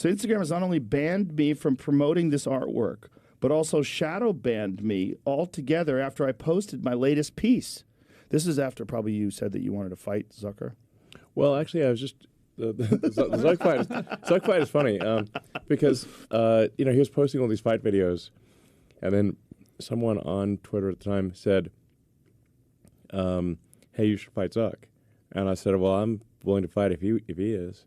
So Instagram has not only banned me from promoting this artwork, but also shadow banned me altogether after I posted my latest piece. This is after probably you said that you wanted to fight Zucker. Well, actually, I was just the Zuck fight is funny because he was posting all these fight videos, and then someone on Twitter at the time said, "Hey, you should fight Zuck," and I said, "Well, I'm willing to fight if he is,"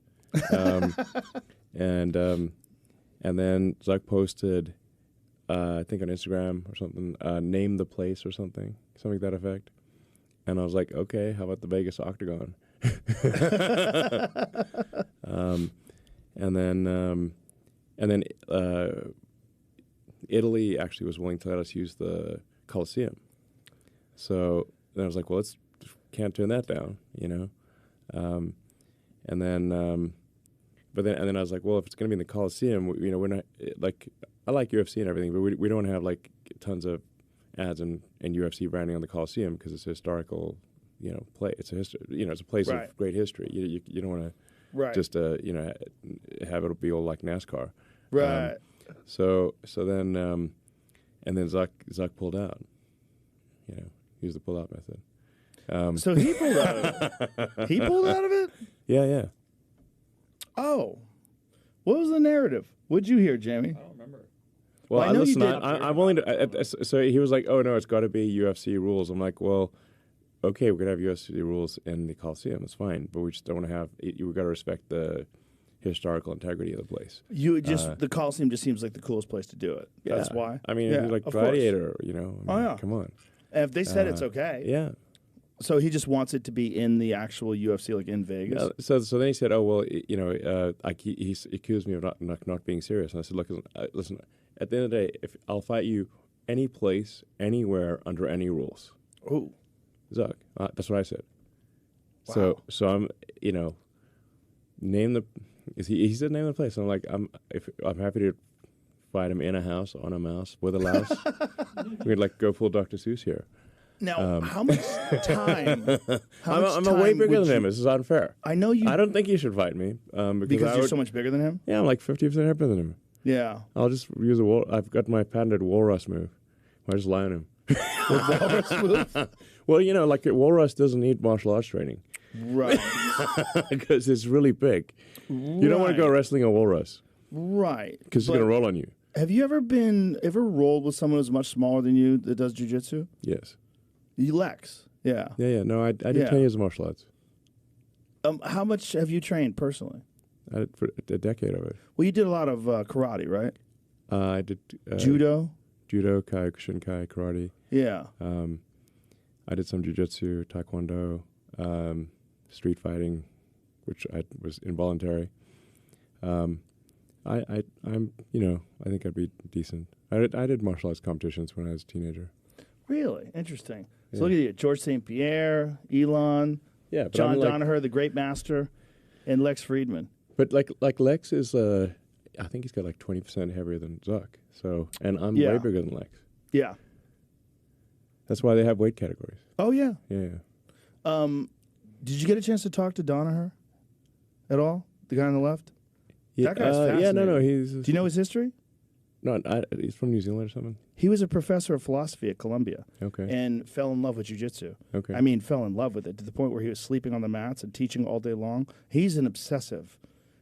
and then Zuck posted, I think on Instagram or something, name the place or something to that effect, and I was like, "Okay, how about the Vegas Octagon?" And then Italy actually was willing to let us use the Coliseum. So then I was like, well, can't turn that down, and then I was like, well, if it's going to be in the Coliseum, we're not like, I like UFC and everything, but we don't have like tons of ads and UFC branding on the Coliseum because it's a historical, play. It's a history, it's a place of great history. You don't want to just have it be all like NASCAR. Right. So then and then Zuck pulled out. Used the pull out method. So he pulled out of it. He pulled out of it? Yeah. Oh. What was the narrative? What'd you hear, Jamie? I don't remember. Well, I know listen, you did. I'm willing to. So he was like, "Oh no, it's got to be UFC rules." I'm like, "Well, okay, we could have UFC rules in the Coliseum. It's fine, but we just don't want to have. We got to respect the historical integrity of the place." The Coliseum just seems like the coolest place to do it. Yeah. That's why. I mean, he's like Gladiator, Come on. And if they said it's okay. Yeah. So he just wants it to be in the actual UFC, like in Vegas. Yeah, so then he said, "Oh well, he accused me of not being serious." And I said, "Look, listen. At the end of the day, if I'll fight you any place, anywhere, under any rules." Oh, Zuck. That's what I said. Wow. So I'm, name the. He said name the place. I'm like, I'm happy to fight him in a house, on a mouse, with a louse. We'd like go full Dr. Seuss here. Now, how much time? I'm way bigger than him. This is unfair. I know you. I don't think he should fight me because you're so much bigger than him. Yeah, I'm like 50% heavier than him. Yeah. I'll just use I've got my patented walrus move. I just lie on him. Walrus move? Well, like Walrus doesn't need martial arts training. Right. Because it's really big. You don't want to go wrestling a walrus. Right. Because it's going to roll on you. Have you ever rolled with someone who's much smaller than you that does jiu-jitsu? Yes. Lex. Yeah. Yeah. No, I did 10 years of martial arts. How much have you trained personally? I did for a decade of it. Well, you did a lot of karate, right? I did judo, kai, kushinkai, karate. Yeah. I did some jiu-jitsu, taekwondo, street fighting, which was involuntary. I'm I think I'd be decent. I did martial arts competitions when I was a teenager. Really interesting. So look at you, George St. Pierre, Elon, John Danaher, the great master, and Lex Friedman. But like Lex is, I think he's got like 20% heavier than Zuck. So, and I'm way bigger than Lex. Yeah. That's why they have weight categories. Oh yeah. Yeah. Did you get a chance to talk to Danaher at all? The guy on the left. Yeah, that guy's fascinating. No. Do you know his history? No, he's from New Zealand or something. He was a professor of philosophy at Columbia. Okay. And fell in love with jiu-jitsu. Okay. I mean, fell in love with it to the point where he was sleeping on the mats and teaching all day long. He's an obsessive.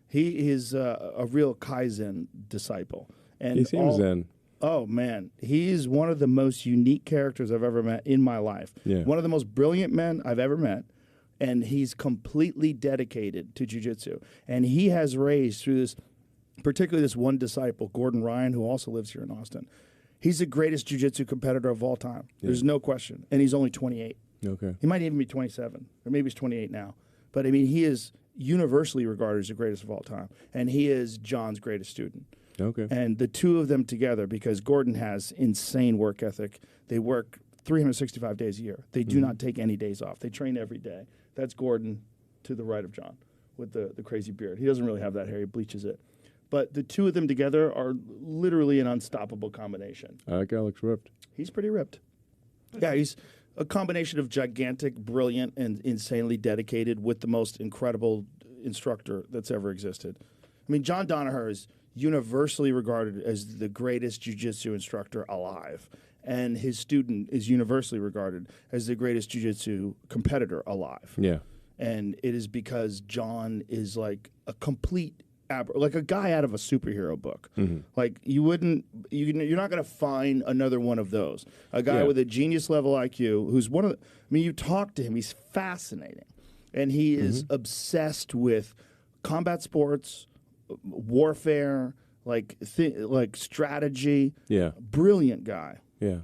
He is a real Kaizen disciple. And he seems zen. Oh, man. He's one of the most unique characters I've ever met in my life. Yeah. One of the most brilliant men I've ever met. And he's completely dedicated to jiu-jitsu. And he has raised through this, particularly this one disciple, Gordon Ryan, who also lives here in Austin. He's the greatest jiu-jitsu competitor of all time. Yeah. There's no question. And he's only 28. Okay. He might even be 27, or maybe he's 28 now. But, I mean, he is universally regarded as the greatest of all time. And he is John's greatest student. Okay. And the two of them together, because Gordon has insane work ethic. They work 365 days a year. They do not take any days off. They train every day. That's Gordon to the right of John with the crazy beard. He doesn't really have that hair. He bleaches it. But the two of them together are literally an unstoppable combination. That guy looks ripped. He's pretty ripped. Yeah, he's a combination of gigantic, brilliant, and insanely dedicated with the most incredible instructor that's ever existed. I I mean, John Danaher is universally regarded as the greatest jiu-jitsu instructor alive. And his student is universally regarded as the greatest jiu-jitsu competitor alive. Yeah. And it is because John is like a complete, like a guy out of a superhero book. Like you're not going to find another one of those. A guy with a genius level IQ who's you talk to him, he's fascinating. And he is obsessed with combat sports, warfare, like strategy. Yeah. Brilliant guy. Yeah.